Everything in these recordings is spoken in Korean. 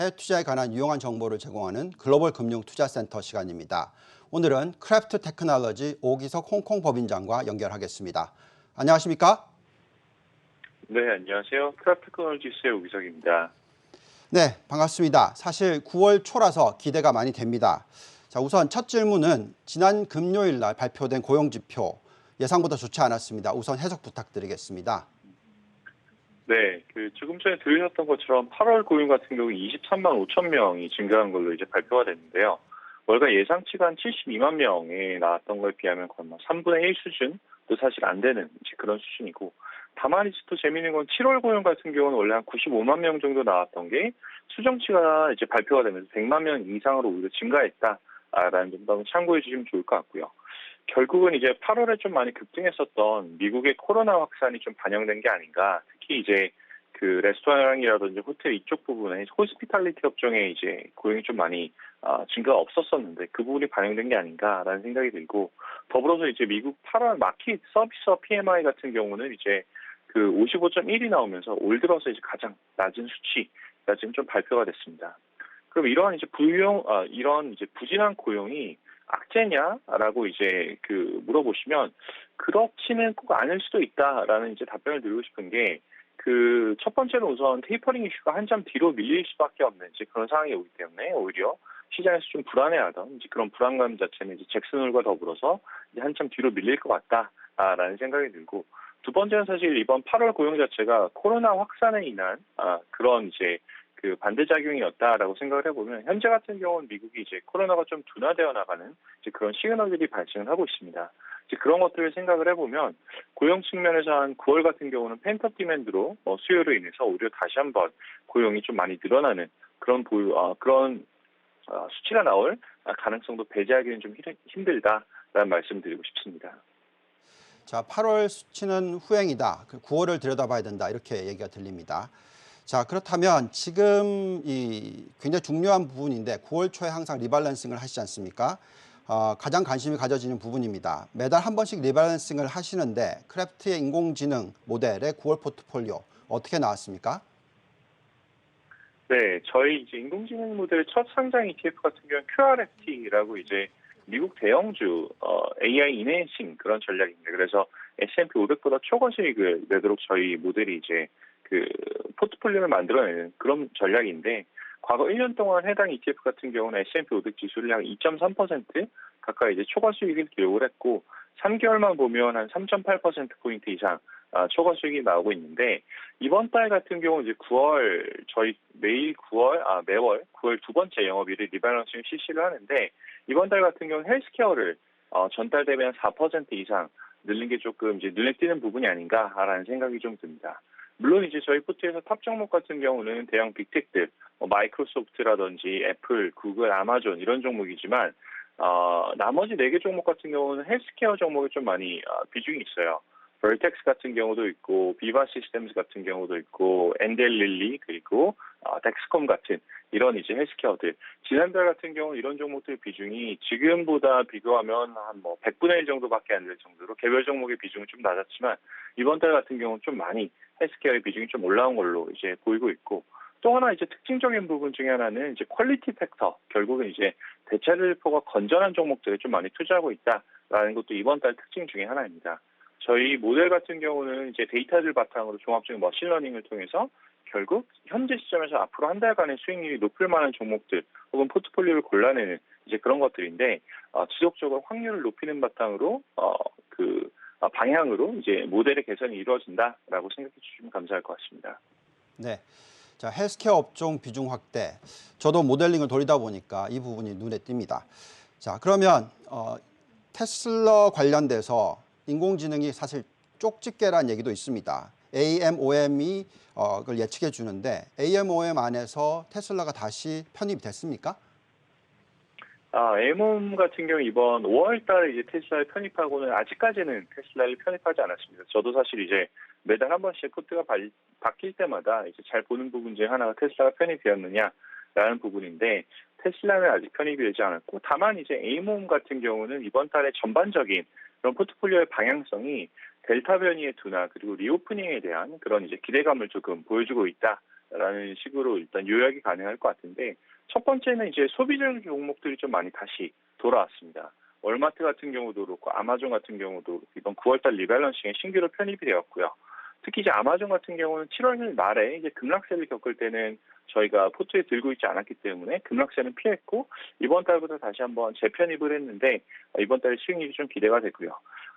해외 투자에 관한 유용한 정보를 제공하는 글로벌 금융 투자 센터 시간입니다. 오늘은 크래프트 테크놀로지 오기석 홍콩 법인장과 연결하겠습니다. 안녕하십니까? 네, 안녕하세요. 크래프트 테크놀로지스의 오기석입니다. 네, 반갑습니다. 사실 9월 초라서 기대가 많이 됩니다. 자, 우선 첫 질문은 지난 금요일 날 발표된 고용지표 예상보다 좋지 않았습니다. 우선 해석 부탁드리겠습니다. 네, 조금 전에 들으셨던 것처럼 8월 고용 같은 경우 23만 5천 명이 증가한 걸로 이제 발표가 됐는데요. 월가 예상치가 한 72만 명에 나왔던 거에 비하면 거의 3분의 1 수준도 사실 안 되는 이제 그런 수준이고, 다만 이제 또 재미있는 건 7월 고용 같은 경우는 원래 한 95만 명 정도 나왔던 게 수정치가 이제 발표가 되면서 100만 명 이상으로 오히려 증가했다라는 점도 한번 참고해 주시면 좋을 것 같고요. 결국은 이제 8월에 좀 많이 급등했었던 미국의 코로나 확산이 좀 반영된 게 아닌가. 특히 이제 레스토랑이라든지 호텔 이쪽 부분에 호스피탈리티 업종에 이제 고용이 좀 많이 증가가 없었었는데 그 부분이 반영된 게 아닌가라는 생각이 들고, 더불어서 이제 미국 8월 마켓 서비스업 PMI 같은 경우는 이제 55.1이 나오면서 올 들어서 이제 가장 낮은 수치가 지금 좀 발표가 됐습니다. 그럼 이러한 이제 이런 이제 부진한 고용이 악재냐라고 이제 물어보시면 그렇지는 꼭 아닐 수도 있다라는 이제 답변을 드리고 싶은 게, 첫 번째로 우선 테이퍼링 이슈가 한참 뒤로 밀릴 수밖에 없는 이제 그런 상황이 오기 때문에 오히려 시장에서 좀 불안해하던 이제 그런 불안감 자체는 이제 잭슨홀과 더불어서 이제 한참 뒤로 밀릴 것 같다라는 생각이 들고, 두 번째는 사실 이번 8월 고용 자체가 코로나 확산에 인한 그런 이제 반대작용이었다라고 생각을 해보면, 현재 같은 경우는 미국이 이제 코로나가 좀 둔화되어 나가는 이제 그런 시그널들이 발생을 하고 있습니다. 이제 그런 것들을 생각을 해보면 고용 측면에서 한 9월 같은 경우는 펜트업 디맨드로 수요로 인해서 오히려 다시 한번 고용이 좀 많이 늘어나는 그런 수치가 나올 가능성도 배제하기는 좀 힘들다라는 말씀드리고 싶습니다. 자, 8월 수치는 후행이다. 9월을 들여다봐야 된다. 이렇게 얘기가 들립니다. 자, 그렇다면 지금 이 굉장히 중요한 부분인데 9월 초에 항상 리밸런싱을 하시지 않습니까? 가장 관심이 가져지는 부분입니다. 매달 한 번씩 리밸런싱을 하시는데 크래프트의 인공지능 모델의 9월 포트폴리오 어떻게 나왔습니까? 네, 저희 이제 인공지능 모델 첫 상장 ETF 같은 경우는 QRFT라고 이제 미국 대형주 AI 이내싱 그런 전략입니다. 그래서 S&P 500보다 초과수익을 내도록 저희 모델이 이제 포트폴리오를 만들어내는 그런 전략인데, 과거 1년 동안 해당 ETF 같은 경우는 S&P 500 지수를 약 2.3% 가까이 이제 초과 수익을 기록을 했고, 3개월만 보면 한 3.8%포인트 이상 초과 수익이 나오고 있는데, 이번 달 같은 경우 이제 9월 저희 매월 9월 두 번째 영업일을 리밸런싱 실시를 하는데, 이번 달 같은 경우는 헬스케어를 전달 대비 한 4% 이상 늘린 게 조금 이제 눈에 띄는 부분이 아닌가라는 생각이 좀 듭니다. 물론 이제 저희 포트에서 탑 종목 같은 경우는 대형 빅테크들, 마이크로소프트라든지 애플, 구글, 아마존 이런 종목이지만, 나머지 4개 종목 같은 경우는 헬스케어 종목이 좀 많이 비중이 있어요. 벌텍스 같은 경우도 있고, 비바 시스템즈 같은 경우도 있고, 엔델릴리, 그리고 덱스콤 같은 이런 이제 헬스케어들. 지난달 같은 경우 이런 종목들 비중이 지금보다 비교하면 한 100분의 1 정도밖에 안 될 정도로 개별 종목의 비중은 좀 낮았지만, 이번 달 같은 경우는 좀 많이 헬스케어의 비중이 좀 올라온 걸로 이제 보이고 있고, 또 하나 이제 특징적인 부분 중에 하나는 이제 퀄리티 팩터, 결국은 이제 대체들포가 건전한 종목들에 좀 많이 투자하고 있다라는 것도 이번 달 특징 중에 하나입니다. 저희 모델 같은 경우는 이제 데이터를 바탕으로 종합적인 머신러닝을 통해서 결국 현재 시점에서 앞으로 한 달간의 수익률이 높을 만한 종목들 혹은 포트폴리오를 골라내는 이제 그런 것들인데, 지속적으로 확률을 높이는 바탕으로 방향으로 이제 모델의 개선이 이루어진다라고 생각해 주시면 감사할 것 같습니다. 네. 자, 헬스케어 업종 비중 확대. 저도 모델링을 돌리다 보니까 이 부분이 눈에 띕니다. 자, 그러면 테슬라 관련돼서 인공지능이 사실 쪽집게라는 얘기도 있습니다. AMOM이 그걸 예측해 주는데 AMOM 안에서 테슬라가 다시 편입이 됐습니까? AMOM 같은 경우 이번 5월 달에 이제 테슬라를 편입하고는 아직까지는 테슬라를 편입하지 않았습니다. 저도 사실 이제 매달 한 번씩 포트가 바뀔 때마다 이제 잘 보는 부분 중에 하나가 테슬라가 편입되었느냐라는 부분인데, 테슬라는 아직 편입이 되지 않았고, 다만 이제 AMOM 같은 경우는 이번 달에 전반적인 그런 포트폴리오의 방향성이 델타 변이의 둔화 그리고 리오프닝에 대한 그런 이제 기대감을 조금 보여주고 있다. 라는 식으로 일단 요약이 가능할 것 같은데, 첫 번째는 이제 소비적 종목들이 좀 많이 다시 돌아왔습니다. 월마트 같은 경우도 그렇고 아마존 같은 경우도 이번 9월달 리밸런싱에 신규로 편입이 되었고요. 특히 이제 아마존 같은 경우는 7월 말에 이제 급락세를 겪을 때는 저희가 포트에 들고 있지 않았기 때문에 급락세는 피했고, 이번 달부터 다시 한번 재편입을 했는데 이번 달에 수익률이 좀 기대가 되고요.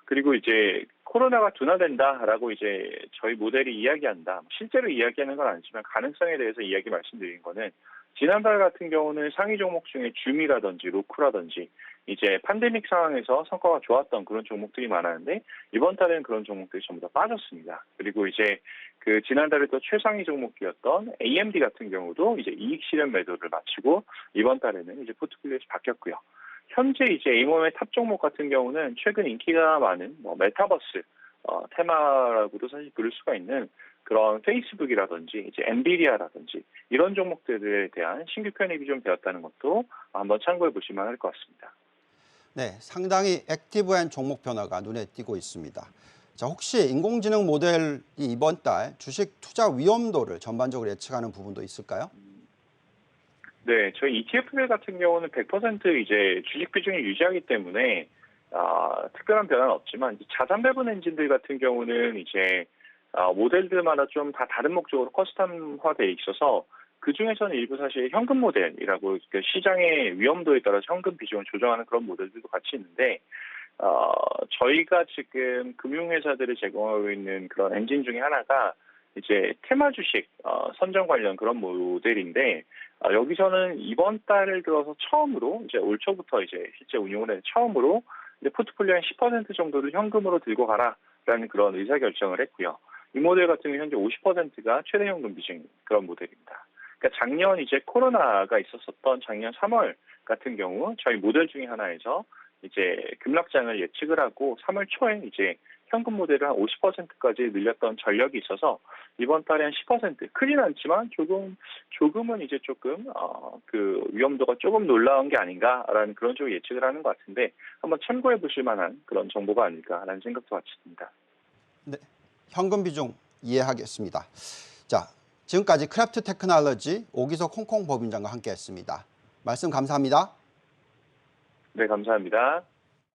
그리고 이제 코로나가 둔화된다라고 이제 저희 모델이 이야기한다. 실제로 이야기하는 건 아니지만 가능성에 대해서 이야기 말씀드린 거는, 지난달 같은 경우는 상위 종목 중에 줌이라든지 로쿠라든지 이제 팬데믹 상황에서 성과가 좋았던 그런 종목들이 많았는데, 이번 달에는 그런 종목들이 전부 다 빠졌습니다. 그리고 이제 그 지난달에 또 최상위 종목이었던 AMD 같은 경우도 이제 이익 실현 매도를 마치고 이번 달에는 이제 포트폴리오에서 바뀌었고요. 현재 이제 에이멈의 탑 종목 같은 경우는 최근 인기가 많은 뭐 메타버스 테마라고도 사실 부를 수가 있는 그런 페이스북이라든지 이제 엔비디아라든지 이런 종목들에 대한 신규 편입이 좀 되었다는 것도 한번 참고해 보시면 할 것 같습니다. 네, 상당히 액티브한 종목 변화가 눈에 띄고 있습니다. 자, 혹시 인공지능 모델이 이번 달 주식 투자 위험도를 전반적으로 예측하는 부분도 있을까요? 네, 저희 ETF들 같은 경우는 100% 이제 주식 비중을 유지하기 때문에 특별한 변화는 없지만, 자산 배분 엔진들 같은 경우는 이제 모델들마다 좀 다 다른 목적으로 커스텀화되어 있어서 그 중에서는 일부 사실 현금 모델이라고 시장의 위험도에 따라서 현금 비중을 조정하는 그런 모델들도 같이 있는데, 저희가 지금 금융회사들을 제공하고 있는 그런 엔진 중에 하나가 이제 테마 주식 선정 관련 그런 모델인데, 여기서는 이번 달을 들어서 처음으로 이제 올 초부터 이제 실제 운용을 해서 처음으로 이제 포트폴리오 한 10% 정도를 현금으로 들고 가라라는 그런 의사 결정을 했고요. 이 모델 같은 경우 현재 50%가 최대 현금 비중 그런 모델입니다. 그러니까 작년 이제 코로나가 있었었던 작년 3월 같은 경우 저희 모델 중에 하나에서 이제 급락장을 예측을 하고 3월 초에 이제 현금 모델을 한 50%까지 늘렸던 전력이 있어서 이번 달에 한 10% 크진 않지만 조금은 이제 조금 그 위험도가 조금 놀라운 게 아닌가라는 그런 쪽으로 예측을 하는 것 같은데, 한번 참고해 보실 만한 그런 정보가 아닐까라는 생각도 같이 듭니다. 네, 현금 비중 이해하겠습니다. 자, 지금까지 크래프트 테크놀로지 오기석 홍콩 법인장과 함께했습니다. 말씀 감사합니다. 네, 감사합니다.